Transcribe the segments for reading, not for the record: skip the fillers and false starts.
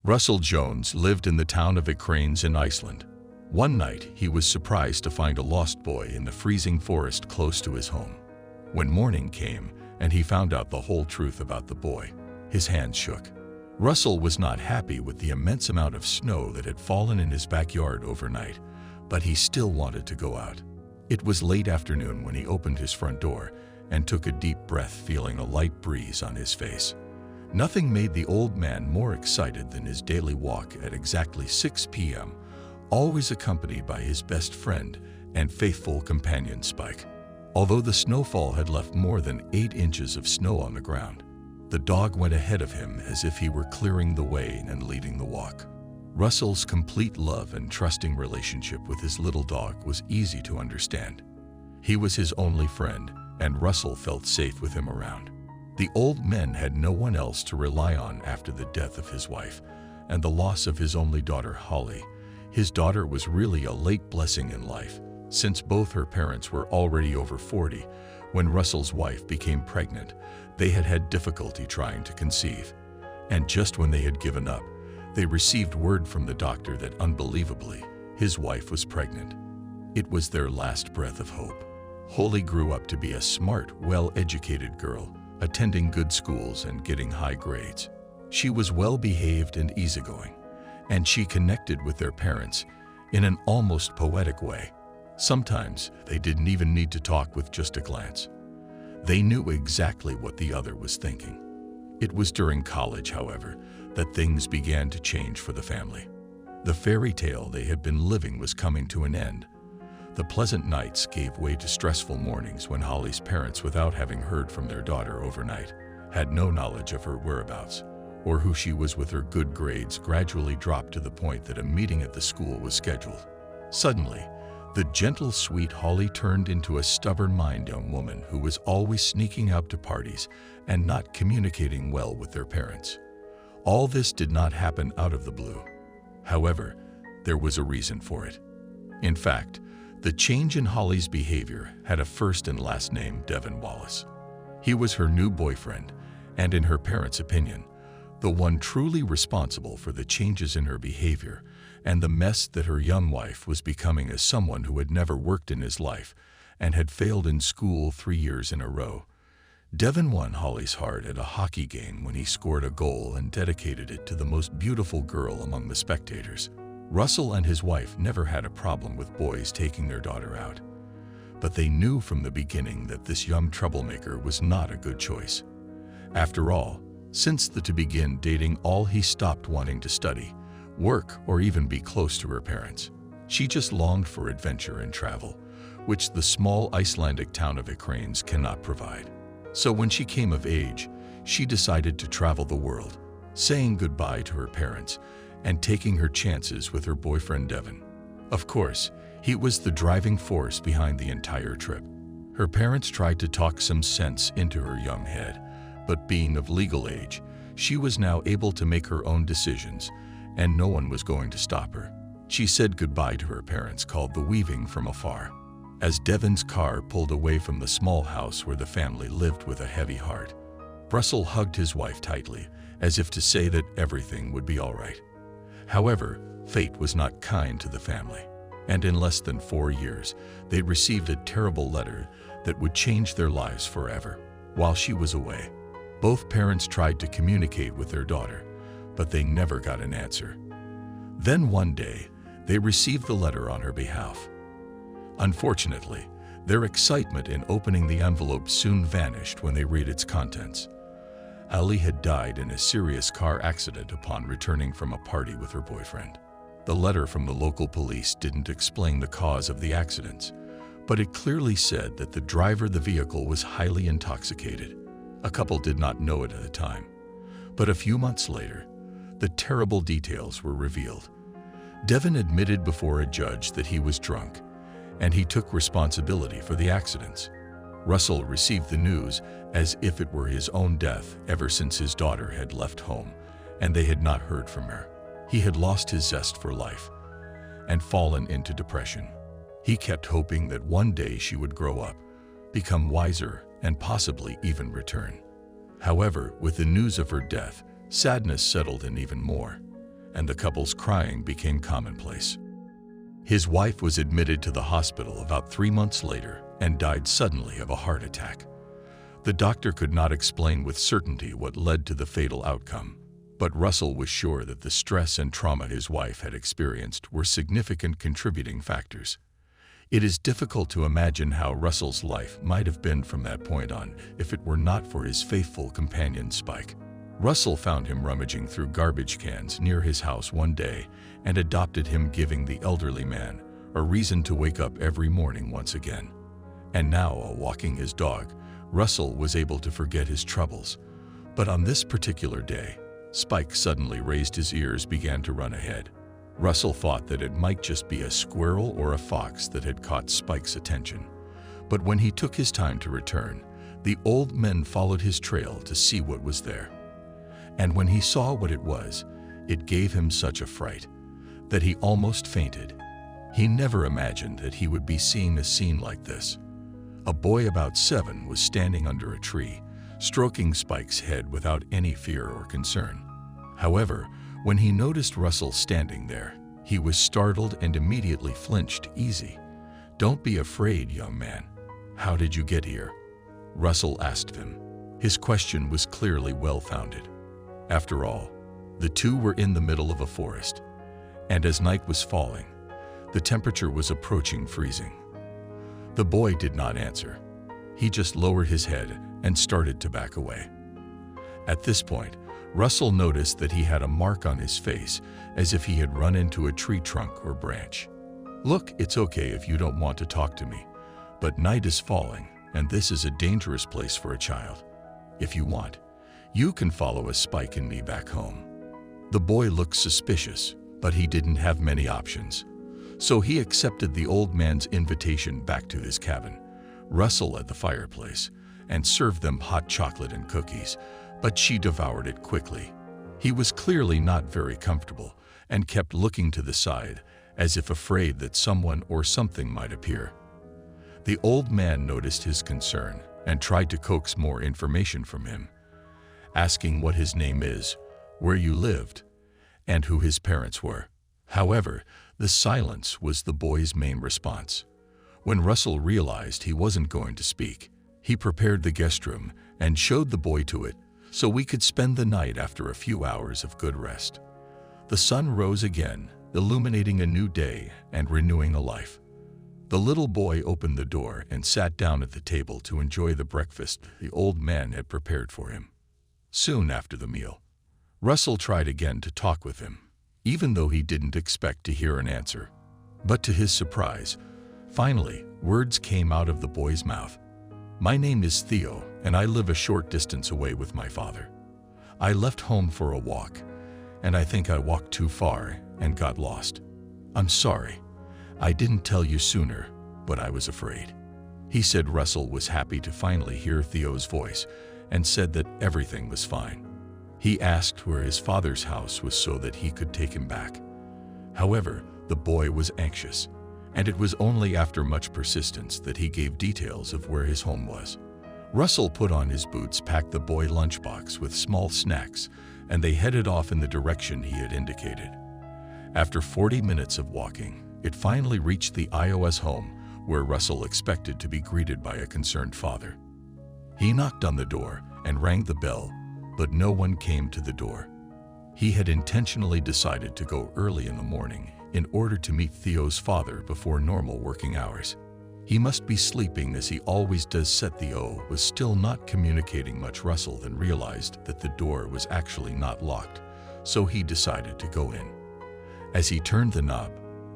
Russell Jones lived in the town of Icranes in Iceland. One night, he was surprised to find a lost boy in the freezing forest close to his home. When morning came and he found out the whole truth about the boy, his hands shook. Russell was not happy with the immense amount of snow that had fallen in his backyard overnight, but he still wanted to go out. It was late afternoon when he opened his front door and took a deep breath, feeling a light breeze on his face. Nothing made the old man more excited than his daily walk at exactly 6 p.m., always accompanied by his best friend and faithful companion Spike. Although the snowfall had left more than 8 inches of snow on the ground, the dog went ahead of him as if he were clearing the way and leading the walk. Russell's complete love and trusting relationship with his little dog was easy to understand. He was his only friend, and Russell felt safe with him around. The old man had no one else to rely on after the death of his wife and the loss of his only daughter, Holly. His daughter was really a late blessing in life, since both her parents were already over 40 when Russell's wife became pregnant. They had had difficulty trying to conceive, and just when they had given up, they received word from the doctor that, unbelievably, his wife was pregnant. It was their last breath of hope. Holly grew up to be a smart, well-educated girl, attending good schools and getting high grades. She was well-behaved and easygoing, and she connected with their parents in an almost poetic way. Sometimes they didn't even need to talk with just a glance. They knew exactly what the other was thinking. It was during college, however, that things began to change for the family. The fairy tale they had been living was coming to an end. The pleasant nights gave way to stressful mornings when Holly's parents, without having heard from their daughter overnight, had no knowledge of her whereabouts or who she was. With her good grades gradually dropped to the point that a meeting at the school was scheduled. Suddenly, the gentle, sweet Holly turned into a stubborn-minded young woman who was always sneaking out to parties and not communicating well with their parents. All this did not happen out of the blue. However, there was a reason for it. In fact, the change in Holly's behavior had a first and last name, Devin Wallace. He was her new boyfriend, and in her parents' opinion, the one truly responsible for the changes in her behavior and the mess that her young wife was becoming as someone who had never worked in his life and had failed in school 3 years in a row. Devin won Holly's heart at a hockey game when he scored a goal and dedicated it to the most beautiful girl among the spectators. Russell and his wife never had a problem with boys taking their daughter out, but they knew from the beginning that this young troublemaker was not a good choice. After all, since to begin dating all, he stopped wanting to study, work, or even be close to her parents. She just longed for adventure and travel, which the small Icelandic town of Icranes cannot provide. So when she came of age, she decided to travel the world, saying goodbye to her parents and taking her chances with her boyfriend Devin. Of course, he was the driving force behind the entire trip. Her parents tried to talk some sense into her young head, but being of legal age, she was now able to make her own decisions, and no one was going to stop her. She said goodbye to her parents, called the weaving from afar. As Devin's car pulled away from the small house where the family lived with a heavy heart, Russell hugged his wife tightly, as if to say that everything would be all right. However, fate was not kind to the family, and in less than 4 years, they received a terrible letter that would change their lives forever. While she was away, both parents tried to communicate with their daughter, but they never got an answer. Then one day, they received the letter on her behalf. Unfortunately, their excitement in opening the envelope soon vanished when they read its contents. Ali had died in a serious car accident upon returning from a party with her boyfriend. The letter from the local police didn't explain the cause of the accidents, but it clearly said that the driver of the vehicle was highly intoxicated. A couple did not know it at the time, but a few months later, the terrible details were revealed. Devin admitted before a judge that he was drunk, and he took responsibility for the accidents. Russell received the news as if it were his own death ever since his daughter had left home and they had not heard from her. He had lost his zest for life and fallen into depression. He kept hoping that one day she would grow up, become wiser, and possibly even return. However, with the news of her death, sadness settled in even more. and the couple's crying became commonplace. His wife was admitted to the hospital about 3 months later and died suddenly of a heart attack. The doctor could not explain with certainty what led to the fatal outcome, but Russell was sure that the stress and trauma his wife had experienced were significant contributing factors. It is difficult to imagine how Russell's life might have been from that point on if it were not for his faithful companion Spike. Russell found him rummaging through garbage cans near his house one day and adopted him, giving the elderly man a reason to wake up every morning once again. And now, while walking his dog, Russell was able to forget his troubles. But on this particular day, Spike suddenly raised his ears, began to run ahead. Russell thought that it might just be a squirrel or a fox that had caught Spike's attention. But when he took his time to return, the old man followed his trail to see what was there. And when he saw what it was, it gave him such a fright that he almost fainted. He never imagined that he would be seeing a scene like this. A boy about 7 was standing under a tree, stroking Spike's head without any fear or concern. However, when he noticed Russell standing there, he was startled and immediately flinched. "Easy. Don't be afraid, young man. How did you get here?" Russell asked him. His question was clearly well-founded. After all, the two were in the middle of a forest, and as night was falling, the temperature was approaching freezing. The boy did not answer. He just lowered his head and started to back away. At this point, Russell noticed that he had a mark on his face, as if he had run into a tree trunk or branch. "Look, it's okay if you don't want to talk to me, but night is falling, and this is a dangerous place for a child. If you want, you can follow a Spike and me back home." The boy looked suspicious, but he didn't have many options. So he accepted the old man's invitation back to his cabin. Russell at the fireplace and served them hot chocolate and cookies, but she devoured it quickly. He was clearly not very comfortable and kept looking to the side, as if afraid that someone or something might appear. The old man noticed his concern and tried to coax more information from him, asking what his name is, where you lived, and who his parents were. However, the silence was the boy's main response. When Russell realized he wasn't going to speak, he prepared the guest room and showed the boy to it so we could spend the night after a few hours of good rest. The sun rose again, illuminating a new day and renewing a life. The little boy opened the door and sat down at the table to enjoy the breakfast the old man had prepared for him. Soon after the meal, Russell tried again to talk with him, even though he didn't expect to hear an answer. But to his surprise, finally, words came out of the boy's mouth. "My name is Theo, and I live a short distance away with my father. I left home for a walk, and I think I walked too far and got lost. I'm sorry. I didn't tell you sooner, but I was afraid." He said Russell was happy to finally hear Theo's voice and said that everything was fine. He asked where his father's house was so that he could take him back. However, the boy was anxious, and it was only after much persistence that he gave details of where his home was. Russell put on his boots, packed the boy lunchbox with small snacks, and they headed off in the direction he had indicated. After 40 minutes of walking, it finally reached the iOS home, where Russell expected to be greeted by a concerned father. He knocked on the door and rang the bell, but no one came to the door. He had intentionally decided to go early in the morning in order to meet Theo's father before normal working hours. He must be sleeping as he always does. Theo was still not communicating much. Russell then realized that the door was actually not locked, so he decided to go in. As he turned the knob,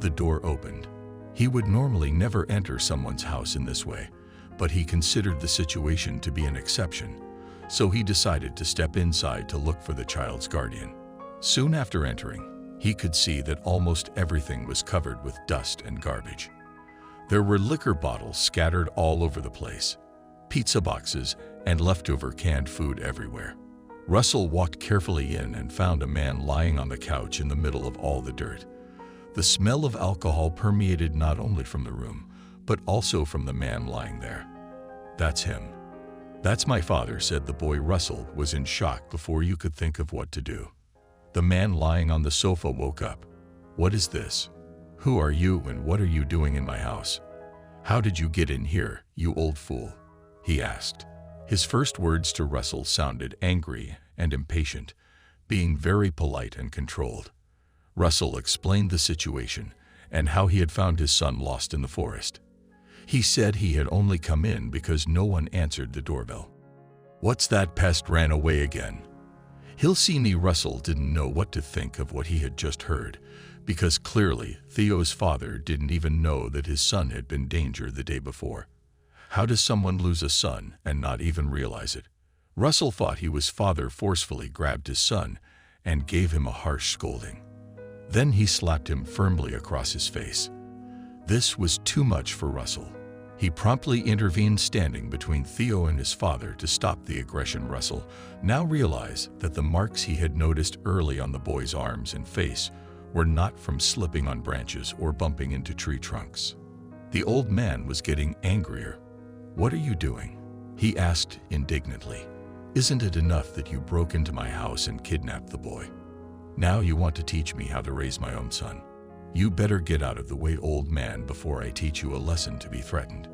the door opened. He would normally never enter someone's house in this way, but he considered the situation to be an exception, so he decided to step inside to look for the child's guardian. Soon after entering, he could see that almost everything was covered with dust and garbage. There were liquor bottles scattered all over the place, pizza boxes, and leftover canned food everywhere. Russell walked carefully in and found a man lying on the couch in the middle of all the dirt. The smell of alcohol permeated not only from the room, but also from the man lying there. "That's him. That's my father," said the boy. Russell was in shock before you could think of what to do. The man lying on the sofa woke up. "What is this? Who are you and what are you doing in my house? How did you get in here, you old fool?" he asked. His first words to Russell sounded angry and impatient, being very polite and controlled. Russell explained the situation and how he had found his son lost in the forest. He said he had only come in because no one answered the doorbell. "What's that pest ran away again?" He'll see me. Russell didn't know what to think of what he had just heard, because clearly Theo's father didn't even know that his son had been in danger the day before. How does someone lose a son and not even realize it? Russell thought his father forcefully grabbed his son and gave him a harsh scolding. Then he slapped him firmly across his face. This was too much for Russell. He promptly intervened, standing between Theo and his father to stop the aggression. Russell now realized that the marks he had noticed early on the boy's arms and face were not from slipping on branches or bumping into tree trunks. The old man was getting angrier. "What are you doing?" he asked indignantly. "Isn't it enough that you broke into my house and kidnapped the boy? Now you want to teach me how to raise my own son? You better get out of the way, old man, before I teach you a lesson to be threatened."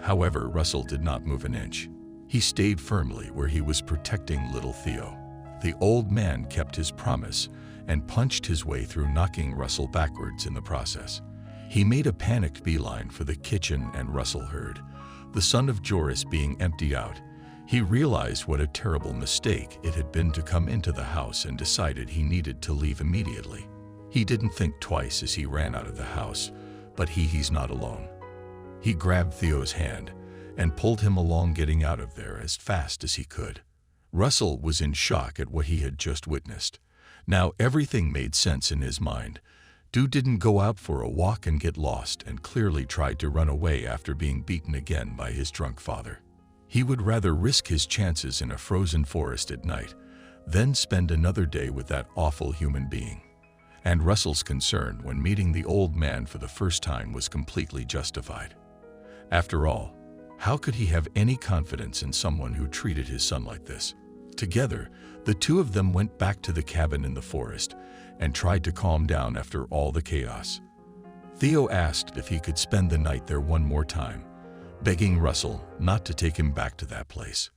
However, Russell did not move an inch. He stayed firmly where he was, protecting little Theo. The old man kept his promise and punched his way through, knocking Russell backwards in the process. He made a panicked beeline for the kitchen, and Russell heard the son of Joris being emptied out. He realized what a terrible mistake it had been to come into the house and decided he needed to leave immediately. He didn't think twice as he ran out of the house, but he's not alone. He grabbed Theo's hand and pulled him along, getting out of there as fast as he could. Russell was in shock at what he had just witnessed. Now everything made sense in his mind. Dude didn't go out for a walk and get lost, and clearly tried to run away after being beaten again by his drunk father. He would rather risk his chances in a frozen forest at night than spend another day with that awful human being. And Russell's concern when meeting the old man for the first time was completely justified. After all, how could he have any confidence in someone who treated his son like this? Together, the two of them went back to the cabin in the forest and tried to calm down after all the chaos. Theo asked if he could spend the night there one more time, begging Russell not to take him back to that place.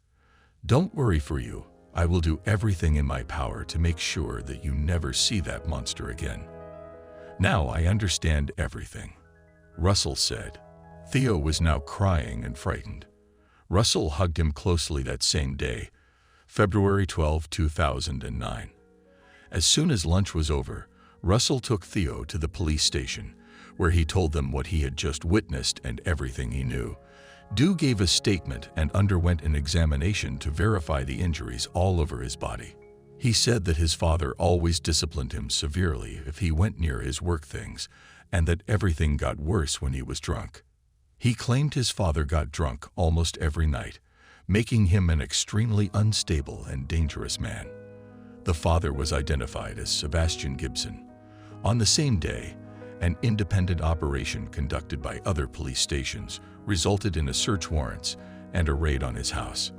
"Don't worry for you. I will do everything in my power to make sure that you never see that monster again." "Now I understand everything," Russell said. Theo was now crying and frightened. Russell hugged him closely that same day, February 12, 2009. As soon as lunch was over, Russell took Theo to the police station, where he told them what he had just witnessed and everything he knew. Dew gave a statement and underwent an examination to verify the injuries all over his body. He said that his father always disciplined him severely if he went near his work things, and that everything got worse when he was drunk. He claimed his father got drunk almost every night, making him an extremely unstable and dangerous man. The father was identified as Sebastian Gibson. On the same day, an independent operation conducted by other police stations resulted in a search warrants and a raid on his house.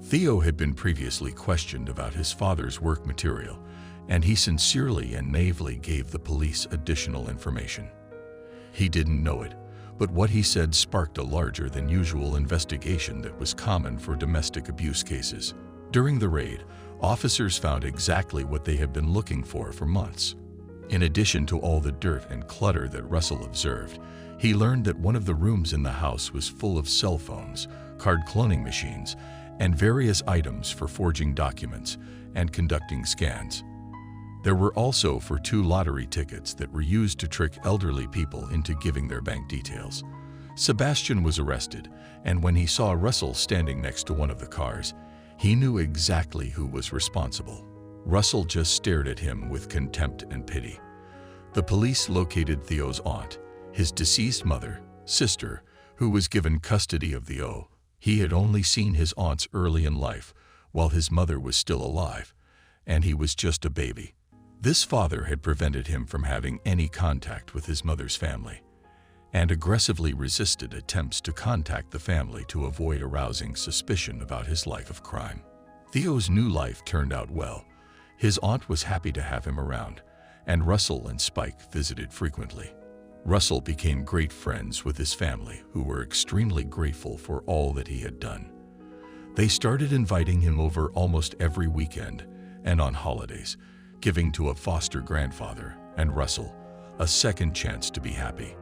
Theo had been previously questioned about his father's work material, and he sincerely and naively gave the police additional information. He didn't know it, but what he said sparked a larger than usual investigation that was common for domestic abuse cases. During the raid, officers found exactly what they had been looking for months. In addition to all the dirt and clutter that Russell observed, he learned that one of the rooms in the house was full of cell phones, card cloning machines, and various items for forging documents and conducting scans. There were also 2 lottery tickets that were used to trick elderly people into giving their bank details. Sebastian was arrested, and when he saw Russell standing next to one of the cars, he knew exactly who was responsible. Russell just stared at him with contempt and pity. The police located Theo's aunt, his deceased mother, sister, who was given custody of Theo. He had only seen his aunts early in life, while his mother was still alive, and he was just a baby. This father had prevented him from having any contact with his mother's family, and aggressively resisted attempts to contact the family to avoid arousing suspicion about his life of crime. Theo's new life turned out well. His aunt was happy to have him around, and Russell and Spike visited frequently. Russell became great friends with his family, who were extremely grateful for all that he had done. They started inviting him over almost every weekend and on holidays, giving to a foster grandfather and Russell a second chance to be happy.